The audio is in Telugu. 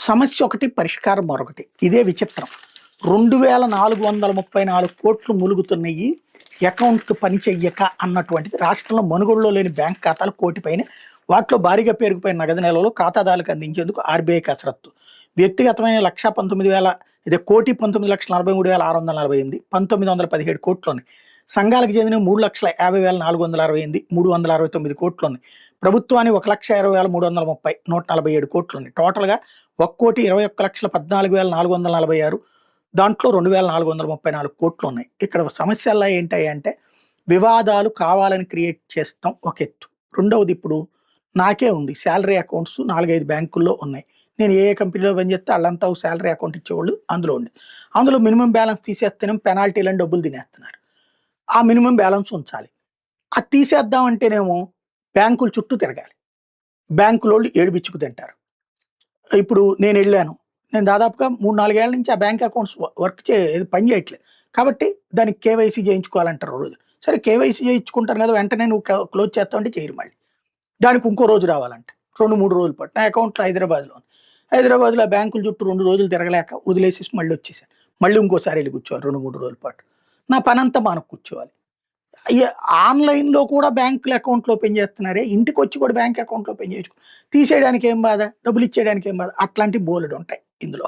సమస్య ఒకటి, పరిష్కారం మరొకటి. ఇదే విచిత్రం. 2434 కోట్లు ములుగుతున్నాయి. అకౌంట్లు పని చెయ్యక అన్నటువంటిది రాష్ట్రంలో మనుగడలో లేని బ్యాంక్ ఖాతాలు కోటి పైనే. వాటిలో భారీగా పేరుకుపోయిన నగదు నిల్వలు ఖాతాదారులకు అందించేందుకు ఆర్బీఐ కసరత్తు. వ్యక్తిగతమైన 1,19,000 ఇదే 1,19,43,648 1917 కోట్లున్నాయి. సంఘాలకు చెందిన 3,50,468 369 కోట్లున్నాయి. ప్రభుత్వాన్ని 1,20,330 147 కోట్లున్నాయి. టోటల్గా 1,21,14,446 దాంట్లో 2,434 కోట్లు ఉన్నాయి. ఇక్కడ సమస్యల్లో ఏంటంటే వివాదాలు కావాలని క్రియేట్ చేస్తాం ఒక ఎత్తు. రెండవది, ఇప్పుడు నాకే ఉంది శాలరీ అకౌంట్స్ 4-5 బ్యాంకుల్లో ఉన్నాయి. నేను ఏ కంపెనీలో పనిచేస్తే వాళ్ళంతా శాలరీ అకౌంట్ ఇచ్చేవాళ్ళు అందులో ఉండి, అందులో మినిమం బ్యాలెన్స్ తీసేస్తేనే పెనాల్టీలను డబ్బులు తినేస్తున్నారు. ఆ మినిమం బ్యాలెన్స్ ఉంచాలి. అది తీసేద్దామంటేనేమో బ్యాంకుల చుట్టూ తిరగాలి. బ్యాంకులోళ్ళు ఏడిపిచ్చుకు తింటారు. ఇప్పుడు నేను వెళ్ళాను, నేను దాదాపుగా 3-4 ఏళ్ల నుంచి ఆ బ్యాంక్ అకౌంట్స్ పని చేయట్లేదు. కాబట్టి దానికి కేవైసీ చేయించుకోవాలంటారు రోజు. సరే, కేవైసీ చేయించుకుంటాను కదా, వెంటనే నువ్వు క్లోజ్ చేస్తావంటే చేయరు. మళ్ళీ దానికి ఇంకో రోజు రావాలంటే 2-3 రోజులు పట్టు. నా అకౌంట్లో హైదరాబాద్లో ఆ బ్యాంకుల చుట్టూ 2 రోజులు తిరగలేక వదిలేసేసి మళ్ళీ వచ్చేసాను. మళ్ళీ ఇంకోసారి వెళ్ళి కూర్చోవాలి 2-3 రోజుల పాటు. నా పని అంతా మానకు కూర్చోవాలి. ఆన్లైన్లో కూడా బ్యాంకుల అకౌంట్లు ఓపెన్ చేస్తున్నారే, ఇంటికి వచ్చి కూడా బ్యాంక్ అకౌంట్లో ఓపెన్ చేసుకో. తీసేయడానికి ఏం బాధ, డబ్బులు ఇచ్చేయడానికి ఏం బాధ, అట్లాంటి బోలెడు ఉంటాయి ఇందులో.